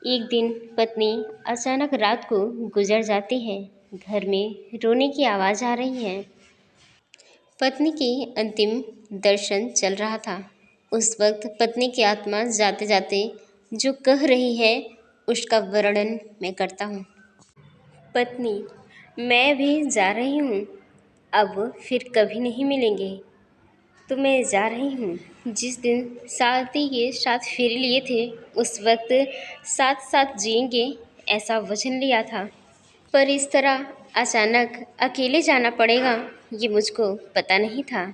एक दिन पत्नी अचानक रात को गुजर जाती है। घर में रोने की आवाज़ आ रही है। पत्नी के अंतिम दर्शन चल रहा था। उस वक्त पत्नी की आत्मा जाते जाते जो कह रही है उसका वर्णन मैं करता हूँ। पत्नी, मैं भी जा रही हूँ, अब फिर कभी नहीं मिलेंगे, तो मैं जा रही हूँ। जिस दिन शादी के 7 फेरे लिए थे उस वक्त साथ साथ जिएंगे ऐसा वचन लिया था, पर इस तरह अचानक अकेले जाना पड़ेगा ये मुझको पता नहीं था।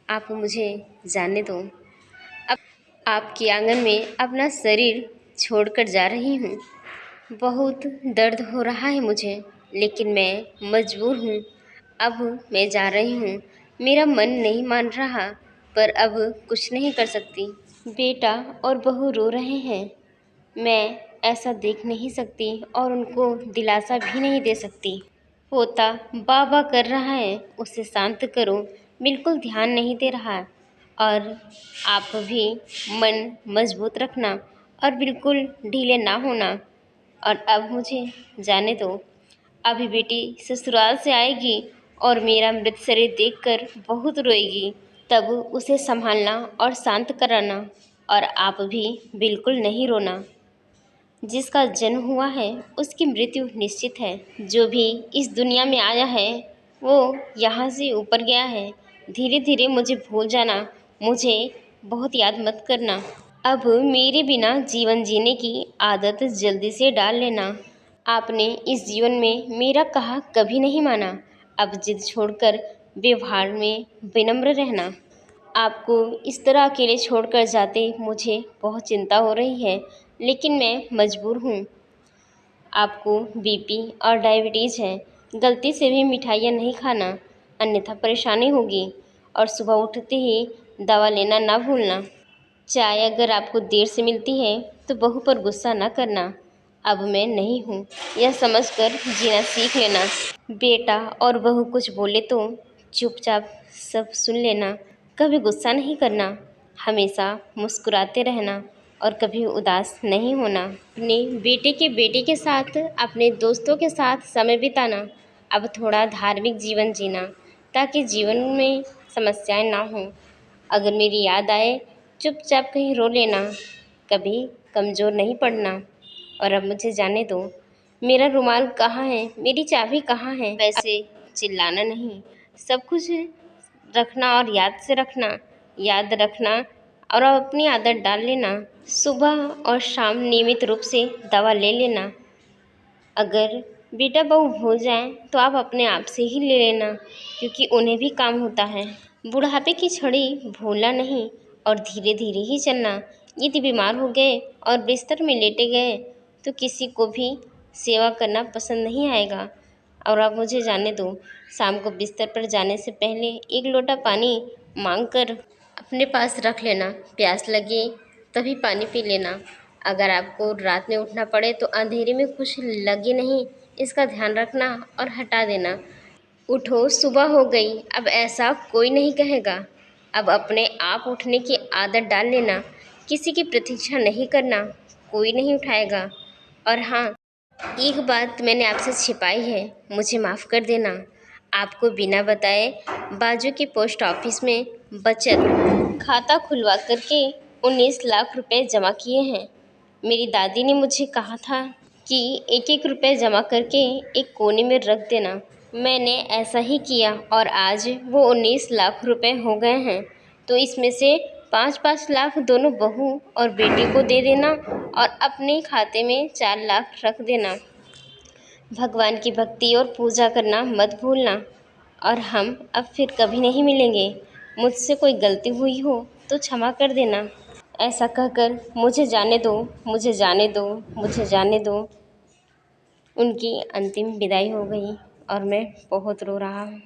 आप मुझे जाने दो। अब आपके आंगन में अपना शरीर छोड़कर जा रही हूँ। बहुत दर्द हो रहा है मुझे, लेकिन मैं मजबूर हूँ। अब मैं जा रही हूँ। मेरा मन नहीं मान रहा, पर अब कुछ नहीं कर सकती। बेटा और बहू रो रहे हैं। मैं ऐसा देख नहीं सकती और उनको दिलासा भी नहीं दे सकती। पोता बाबा कर रहा है, उसे शांत करो, बिल्कुल ध्यान नहीं दे रहा। और आप भी मन मजबूत रखना और बिल्कुल ढीले ना होना। और अब मुझे जाने दो। अभी बेटी ससुराल से आएगी और मेरा मृत शरीर देखकर बहुत रोएगी, तब उसे संभालना और शांत कराना। और आप भी बिल्कुल नहीं रोना। जिसका जन्म हुआ है उसकी मृत्यु निश्चित है। जो भी इस दुनिया में आया है वो यहाँ से ऊपर गया है। धीरे धीरे मुझे भूल जाना, मुझे बहुत याद मत करना। अब मेरे बिना जीवन जीने की आदत जल्दी से डाल लेना। आपने इस जीवन में मेरा कहा कभी नहीं माना। अब जिद छोड़कर व्यवहार में विनम्र रहना। आपको इस तरह अकेले छोड़कर जाते मुझे बहुत चिंता हो रही है, लेकिन मैं मजबूर हूँ। आपको बीपी और डायबिटीज़ है। गलती से भी मिठाइयाँ नहीं खाना, अन्यथा परेशानी होगी। और सुबह उठते ही दवा लेना ना भूलना। चाय अगर आपको देर से मिलती है तो बहू पर गुस्सा ना करना। अब मैं नहीं हूँ यह समझकर जीना सीख लेना। बेटा और बहू कुछ बोले तो चुपचाप सब सुन लेना। कभी गुस्सा नहीं करना, हमेशा मुस्कुराते रहना और कभी उदास नहीं होना। अपने बेटे के साथ, अपने दोस्तों के साथ समय बिताना। अब थोड़ा धार्मिक जीवन जीना ताकि जीवन में समस्याएं ना हों। अगर मेरी याद आए चुपचाप कहीं रो लेना, कभी कमज़ोर नहीं पड़ना। और अब मुझे जाने दो। मेरा रुमाल कहाँ है, मेरी चाबी कहाँ है? वैसे चिल्लाना नहीं, सब कुछ रखना और याद से रखना, याद रखना और अपनी आदत डाल लेना। सुबह और शाम नियमित रूप से दवा ले लेना। अगर बेटा बहू भूल जाएं तो आप अपने आप से ही ले लेना, क्योंकि उन्हें भी काम होता है। बुढ़ापे की छड़ी भूलना नहीं और धीरे धीरे ही चलना। यदि बीमार हो गए और बिस्तर में लेटे गए तो किसी को भी सेवा करना पसंद नहीं आएगा। और आप मुझे जाने दो। शाम को बिस्तर पर जाने से पहले 1 लोटा पानी मांगकर अपने पास रख लेना। प्यास लगे तभी पानी पी लेना। अगर आपको रात में उठना पड़े तो अंधेरे में कुछ लगे नहीं, इसका ध्यान रखना और हटा देना। उठो, सुबह हो गई, अब ऐसा कोई नहीं कहेगा। अब अपने आप उठने की आदत डाल लेना। किसी की प्रतीक्षा नहीं करना, कोई नहीं उठाएगा। और हाँ, एक बात मैंने आपसे छिपाई है, मुझे माफ़ कर देना। आपको बिना बताए बाजू के पोस्ट ऑफिस में बचत खाता खुलवा करके 19 लाख रुपए जमा किए हैं। मेरी दादी ने मुझे कहा था कि एक एक रुपये जमा करके एक कोने में रख देना। मैंने ऐसा ही किया और आज वो 19 लाख रुपए हो गए हैं। तो इसमें से 5-5 लाख दोनों बहू और बेटी को दे देना और अपने खाते में 4 लाख रख देना। भगवान की भक्ति और पूजा करना मत भूलना। और हम अब फिर कभी नहीं मिलेंगे। मुझसे कोई गलती हुई हो तो क्षमा कर देना। ऐसा कहकर मुझे जाने दो, मुझे जाने दो, मुझे जाने दो। उनकी अंतिम विदाई हो गई और मैं बहुत रो रहा हूँ।